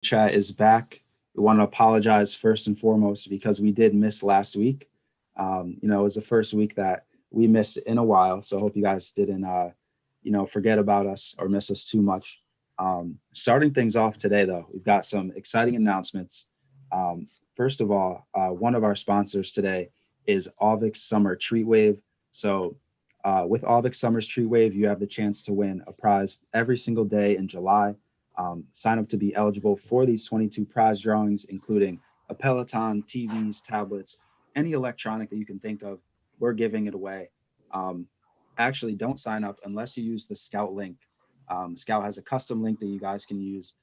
Chat is back. We want to apologize first and foremost because we did miss last week. It was the first week that we missed in a while. So I hope you guys didn't, forget about us or miss us too much. Starting things off today, though, we've got some exciting announcements. First of all, one of our sponsors today is Alvix Summer Treat Wave. So with Alvix Summer's Treat Wave, you have the chance to win a prize every single day in July. Sign up to be eligible for these 22 prize drawings, including a Peloton, TVs, tablets, any electronic that you can think of. We're giving it away. Actually, don't sign up unless you use the Scout link. Scout has a custom link that you guys can use.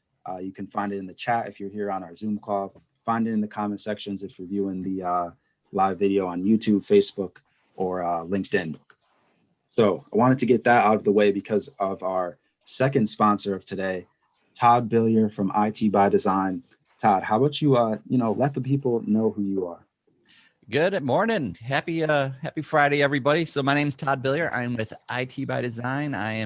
You can find it in the chat if you're here on our Zoom call. Find it in the comment sections if you're viewing the live video on YouTube, Facebook, or LinkedIn. So I wanted to get that out of the way because of our second sponsor of today, Todd Billiard from IT by Design. Todd, how about you, let the people know who you are? Good morning. Happy Friday, everybody. So my name is Todd Billiard. I'm with IT by Design. I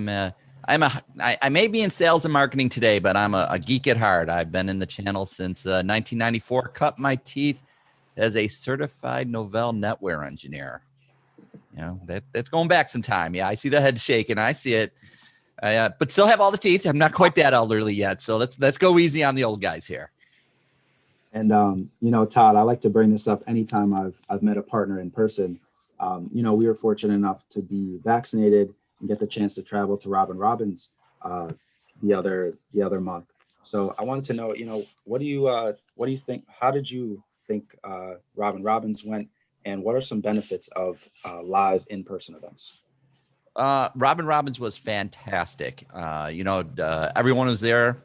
may be in sales and marketing today, but I'm a geek at heart. I've been in the channel since 1994, cut my teeth as a certified Novell NetWare engineer. That's going back some time. Yeah, I see the head shaking. I see it. But still have all the teeth. I'm not quite that elderly yet. So let's go easy on the old guys here. And Todd, I like to bring this up anytime I've met a partner in person. We were fortunate enough to be vaccinated and get the chance to travel to Robin Robbins the other month. So I wanted to know, what do you think? How did you think Robin Robbins went, and what are some benefits of live in-person events? Robin Robbins was fantastic. Everyone was there.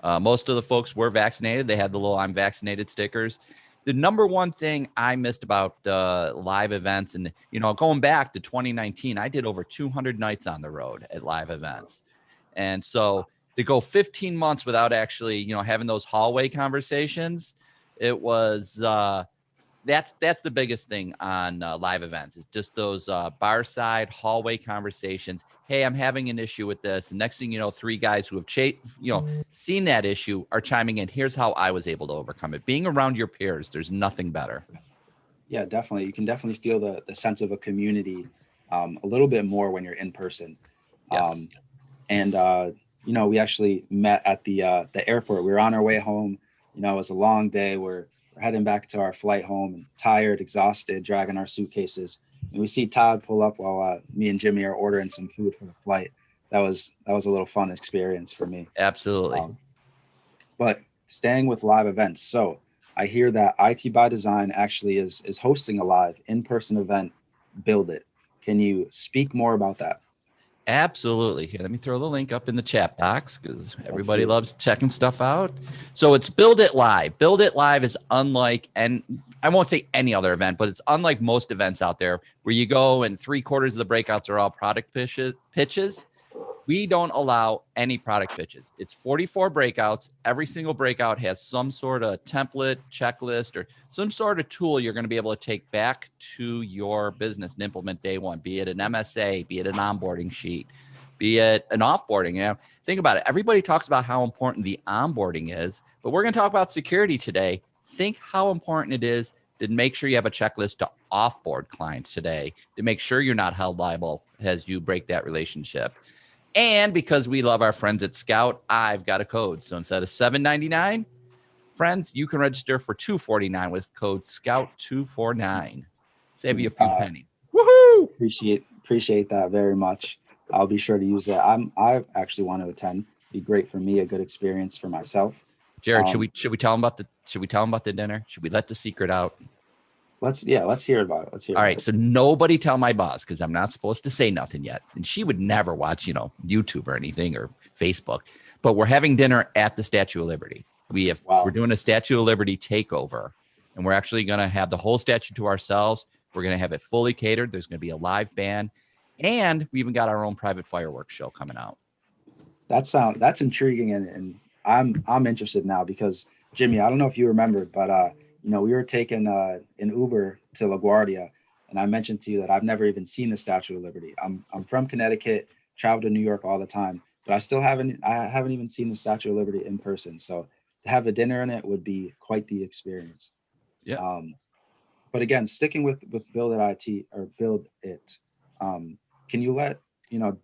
Most of the folks were vaccinated. They had the little "I'm vaccinated" stickers. The number one thing I missed about live events, and going back to 2019, I did over 200 nights on the road at live events, and so to go 15 months without actually having those hallway conversations, it was. That's the biggest thing on live events is just those bar side hallway conversations. Hey, I'm having an issue with this. And next thing you know, three guys who have seen that issue are chiming in. Here's how I was able to overcome it. Being around your peers, there's nothing better. Yeah, definitely. You can definitely feel the sense of a community a little bit more when you're in person. Yes. We actually met at the airport. We were on our way home. It was a long day. We're heading back to our flight home, and tired, exhausted, dragging our suitcases. And we see Todd pull up while me and Jimmy are ordering some food for the flight. That was a little fun experience for me. Absolutely. But staying with live events, so I hear that IT by Design actually is hosting a live in-person event, Build It. Can you speak more about that? Absolutely. Here, let me throw the link up in the chat box because everybody loves checking stuff out. So it's Build It Live. Build It Live is unlike, and I won't say any other event, but it's unlike most events out there where you go and 3/4 of the breakouts are all product pitches. We don't allow any product pitches. It's 44 breakouts. Every single breakout has some sort of template, checklist, or some sort of tool you're going to be able to take back to your business and implement day one, be it an MSA, be it an onboarding sheet, be it an offboarding. Think about it. Everybody talks about how important the onboarding is, but we're going to talk about security today. Think how important it is to make sure you have a checklist to offboard clients today, to make sure you're not held liable as you break that relationship. And because we love our friends at Scout, I've got a code. So instead of $7.99, friends, you can register for $2.49 with code SCOUT249. Save you a few pennies. Woohoo! Appreciate that very much. I'll be sure to use that. I actually want to attend. It'd be great for me, a good experience for myself. Jared, should we tell them about the dinner? Should we let the secret out? Let's hear about it. All right. So nobody tell my boss because I'm not supposed to say nothing yet. And she would never watch, YouTube or anything or Facebook. But we're having dinner at the Statue of Liberty. We're doing a Statue of Liberty takeover. And we're actually going to have the whole statue to ourselves. We're going to have it fully catered. There's going to be a live band. And we even got our own private fireworks show coming out. That's intriguing. And I'm interested now because, Jimmy, I don't know if you remember, but we were taking an Uber to LaGuardia, and I mentioned to you that I've never even seen the Statue of Liberty. I'm from Connecticut, travel to New York all the time, but I haven't even seen the Statue of Liberty in person. So to have a dinner in it would be quite the experience. Yeah. But again, sticking with Build It IT or Build It, can you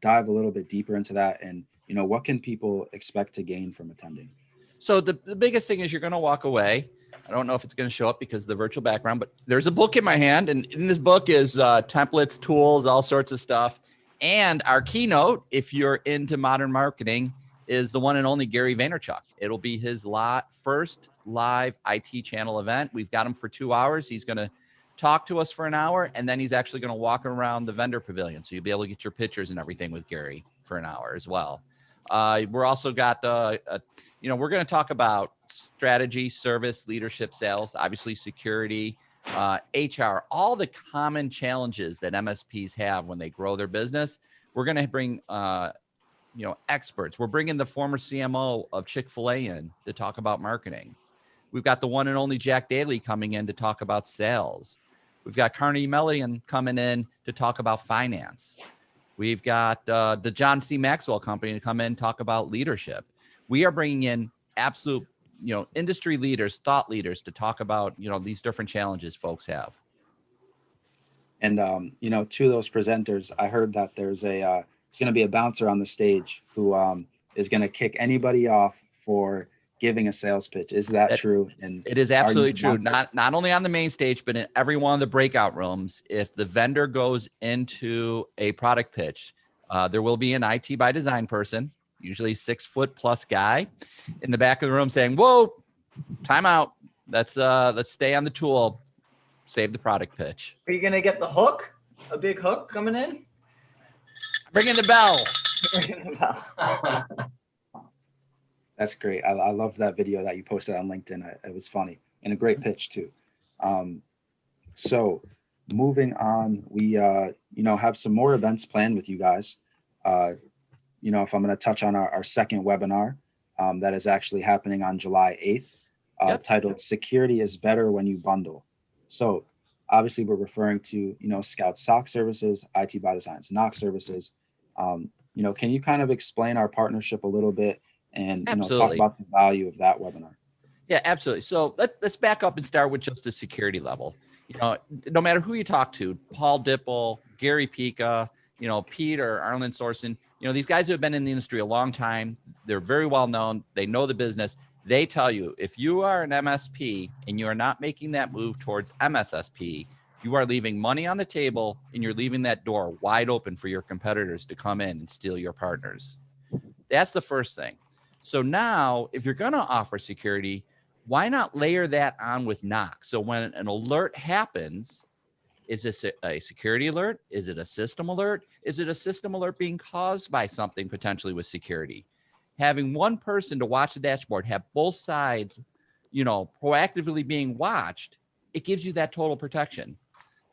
dive a little bit deeper into that, and what can people expect to gain from attending? So the biggest thing is you're going to walk away. I don't know if it's going to show up because of the virtual background, but there's a book in my hand, and in this book is templates, tools, all sorts of stuff. And our keynote, if you're into modern marketing, is the one and only Gary Vaynerchuk. It'll be his first live IT channel event. We've got him for 2 hours. He's going to talk to us for an hour, and then he's actually going to walk around the vendor pavilion. So you'll be able to get your pictures and everything with Gary for an hour as well. We're also got, we're going to talk about strategy, service, leadership, sales, obviously security, HR, all the common challenges that MSPs have when they grow their business. We're going to bring, experts. We're bringing the former CMO of Chick-fil-A in to talk about marketing. We've got the one and only Jack Daly coming in to talk about sales. We've got Carnegie Mellon coming in to talk about finance. We've got the John C. Maxwell Company to come in and talk about leadership. We are bringing in absolute, industry leaders, thought leaders to talk about, these different challenges folks have. And, to those presenters, I heard that there's it's going to be a bouncer on the stage who is going to kick anybody off for giving a sales pitch. Is that true? And it is absolutely true. Not only on the main stage, but in every one of the breakout rooms. If the vendor goes into a product pitch, there will be an IT by design person, usually 6 foot plus guy, in the back of the room saying, "Whoa, time out. Let's stay on the tool. Save the product pitch." Are you gonna get the hook? A big hook coming in? Bring in the bell. That's great. I loved that video that you posted on LinkedIn. It was funny and a great pitch too. So moving on, we have some more events planned with you guys. If I'm going to touch on our second webinar, that is actually happening on July 8th, titled "Security is Better When You Bundle." So obviously we're referring to, Scout SOC services, IT by Design NOC services. Can you kind of explain our partnership a little bit and talk about the value of that webinar? Yeah, absolutely. So let's back up and start with just the security level. No matter who you talk to, Paul Dipple, Gary Pica, Pete or Arlen Sorsen, these guys who have been in the industry a long time, they're very well known. They know the business. They tell you, if you are an MSP and you are not making that move towards MSSP, you are leaving money on the table and you're leaving that door wide open for your competitors to come in and steal your partners. That's the first thing. So now, if you're going to offer security, why not layer that on with NOC? So when an alert happens, is this a security alert? Is it a system alert? Is it a system alert being caused by something potentially with security? Having one person to watch the dashboard, have both sides, proactively being watched, it gives you that total protection.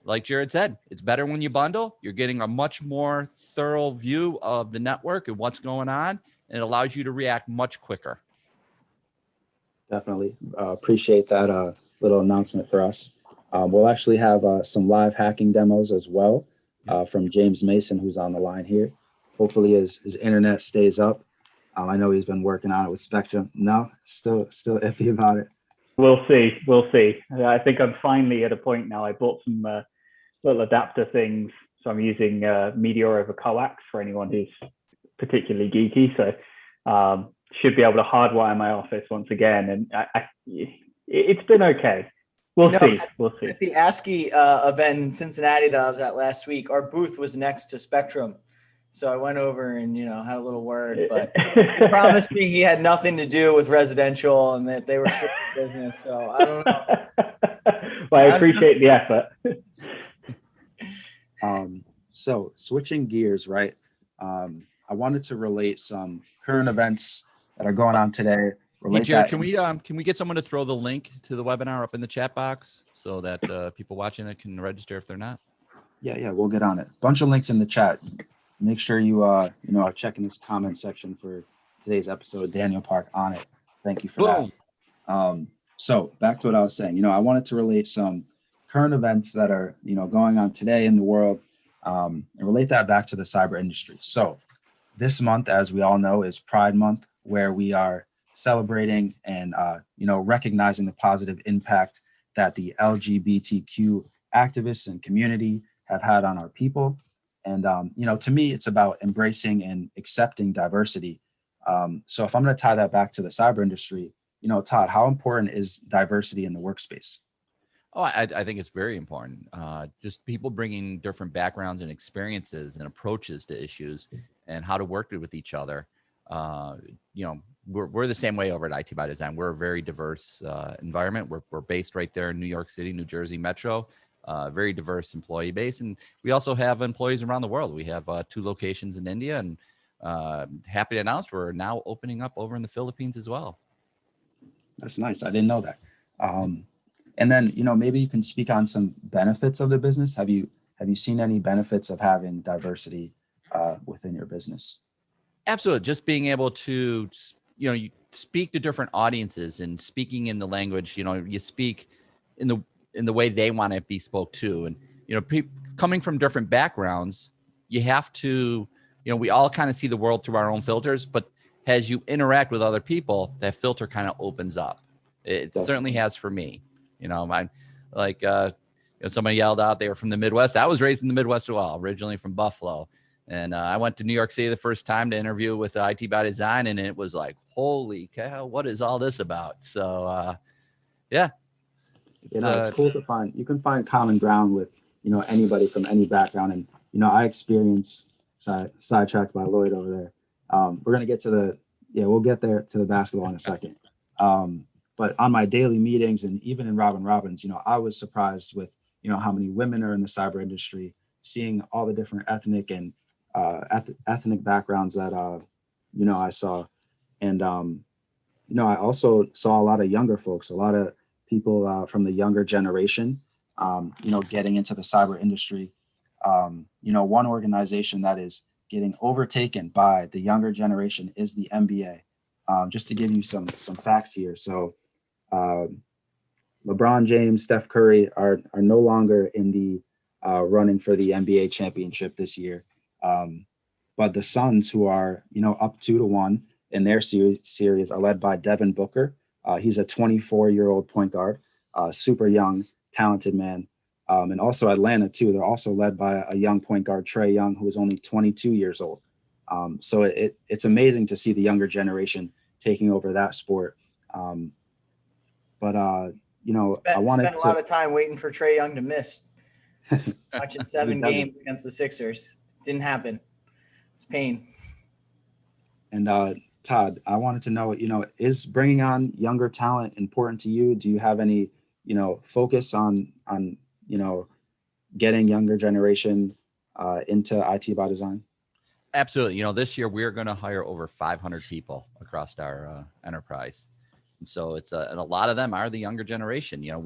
Like Jared said, it's better when you bundle. You're getting a much more thorough view of the network and what's going on, and it allows you to react much quicker. Definitely appreciate that little announcement for us. We'll actually have some live hacking demos as well from James Mason, who's on the line here. Hopefully his internet stays up. I know he's been working on it with Spectrum. No, still iffy about it. We'll see. I think I'm finally at a point now. I bought some little adapter things. So I'm using Meteor over coax for anyone who's particularly geeky. So should be able to hardwire my office once again. And it's been okay. We'll see. At the ASCII event in Cincinnati that I was at last week, our booth was next to Spectrum. So I went over and, had a little word, but he promised me he had nothing to do with residential and that they were strict business. So I don't know. Well, I appreciate the effort. So switching gears, right? I wanted to relate some current events that are going on today. Hey, Jared, can we get someone to throw the link to the webinar up in the chat box so that people watching it can register if they're not? Yeah, we'll get on it. Bunch of links in the chat. Make sure you are checking this comment section for today's episode. Daniel Park on it. Thank you for that. So back to what I was saying. I wanted to relate some current events that are going on today in the world, and relate that back to the cyber industry. So this month, as we all know, is Pride Month, where we are celebrating and, recognizing the positive impact that the LGBTQ activists and community have had on our people. And, to me, it's about embracing and accepting diversity. So if I'm going to tie that back to the cyber industry, Todd, how important is diversity in the workspace? Oh, I think it's very important. Just people bringing different backgrounds and experiences and approaches to issues and how to work with each other. We're the same way over at IT by Design. We're a very diverse environment. We're based right there in New York City, New Jersey Metro, very diverse employee base. And we also have employees around the world. We have 2 locations in India, and happy to announce we're now opening up over in the Philippines as well. That's nice. I didn't know that. And then, maybe you can speak on some benefits of the business. Have you seen any benefits of having diversity within your business? Absolutely. Just being able to, you speak to different audiences and speaking in the language, you speak in the way they want to be spoke to. And, coming from different backgrounds, you have to, we all kind of see the world through our own filters, but as you interact with other people, that filter kind of opens up. It certainly has for me. I'm like, somebody yelled out they were from the Midwest. I was raised in the Midwest as well, originally from Buffalo. And I went to New York City the first time to interview with IT by Design, and it was like, holy cow, what is all this about? So, yeah. It's cool to find, you can find common ground with, anybody from any background. And, I experienced, sidetracked by Lloyd over there. We're going to get to we'll get there to the basketball in a second. But on my daily meetings and even in Robin Robbins, I was surprised with, how many women are in the cyber industry, seeing all the different ethnic and ethnic backgrounds that, I saw. And, I also saw a lot of younger folks, a lot of people from the younger generation, getting into the cyber industry. One organization that is getting overtaken by the younger generation is the NBA. Just to give you some facts here. So LeBron James, Steph Curry are no longer in the running for the NBA championship this year. But the Suns, who are, up 2-1 in their series, are led by Devin Booker. He's a 24-year-old point guard, super young, talented man. And also Atlanta, too. They're also led by a young point guard, Trae Young, who is only 22 years old. So it's amazing to see the younger generation taking over that sport. I wanted spent a lot of time waiting for Trae Young to miss. Watching 7 games against the Sixers. Didn't happen. It's pain. And Todd, I wanted to know, is bringing on younger talent important to you? Do you have any, focus on getting younger generation into IT by Design? Absolutely. This year we're going to hire over 500 people across our enterprise. And so and a lot of them are the younger generation. You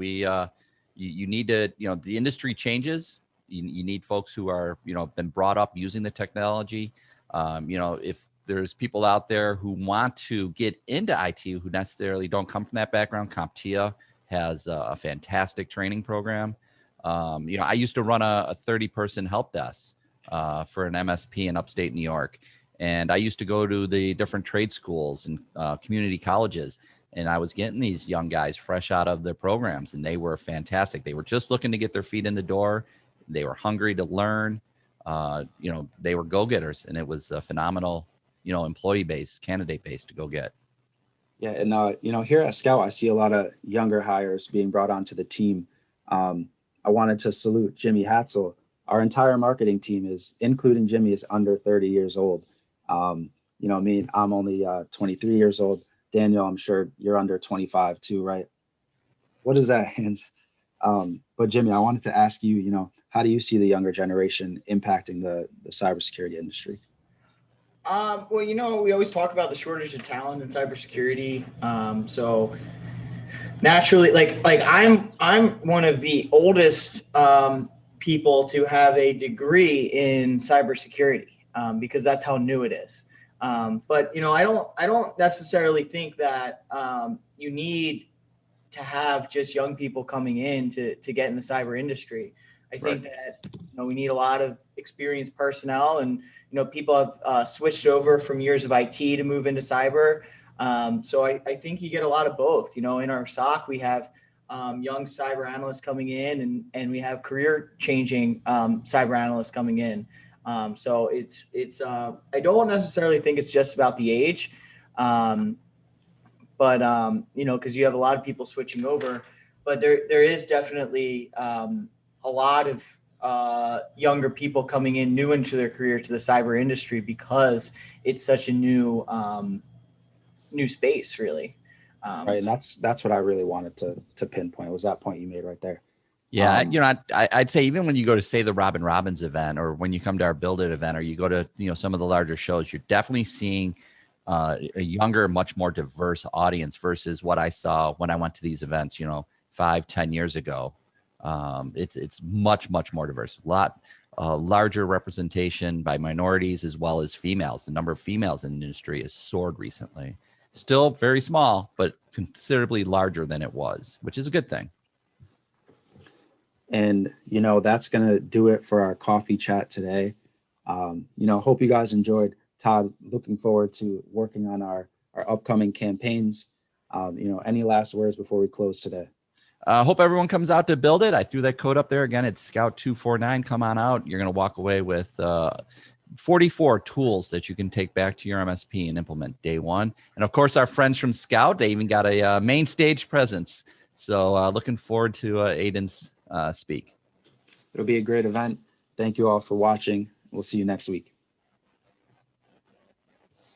need to, the industry changes. You need folks who are, been brought up using the technology. If there's people out there who want to get into IT who necessarily don't come from that background, CompTIA has a fantastic training program. I used to run a 30-person help desk for an MSP in upstate New York. And I used to go to the different trade schools and community colleges. And I was getting these young guys fresh out of their programs, and they were fantastic. They were just looking to get their feet in the door. They were hungry to learn. They were go-getters, and it was a phenomenal, employee base, candidate base to go get. Yeah. And, here at Scout, I see a lot of younger hires being brought onto the team. I wanted to salute Jimmy Hatzel. Our entire marketing team including Jimmy, is under 30 years old. I'm only 23 years old. Daniel, I'm sure you're under 25 too, right? What is that? But Jimmy, I wanted to ask you, how do you see the younger generation impacting the cybersecurity industry? Well, we always talk about the shortage of talent in cybersecurity. So naturally, like I'm one of the oldest people to have a degree in cybersecurity because that's how new it is. But I don't necessarily think that you need to have just young people coming in to get in the cyber industry. I think that we need a lot of experienced personnel, and people have switched over from years of IT to move into cyber. So I think you get a lot of both. You know, in our SOC, we have young cyber analysts coming in, and we have career changing cyber analysts coming in. So it's I don't necessarily think it's just about the age, but you know, because you have a lot of people switching over, but there is definitely a lot of younger people coming in new into their career to the cyber industry because it's such a new space, really. Right, and that's what I really wanted to pinpoint, was that point you made right there. Yeah, you know, I'd say even when you go to, say, the Robin Robbins event, or when you come to our Build It event, or you go to, you know, some of the larger shows, you're definitely seeing a younger, much more diverse audience versus what I saw when I went to these events, you know, 5-10 years ago. It's much more diverse, a lot larger representation by minorities as well as females. The number of females in the industry has soared recently. Still very small, but considerably larger than it was, which is a good thing. And, you know, that's going to do it for our coffee chat today. You know, hope you guys enjoyed. Todd, looking forward to working on our upcoming campaigns. You know, any last words before we close today? Hope everyone comes out to Build It. I threw that code up there again. It's Scout249. Come on out. You're going to walk away with 44 tools that you can take back to your MSP and implement day one. And of course, our friends from Scout, they even got a main stage presence. So looking forward to Aiden's speak. It'll be a great event. Thank you all for watching. We'll see you next week.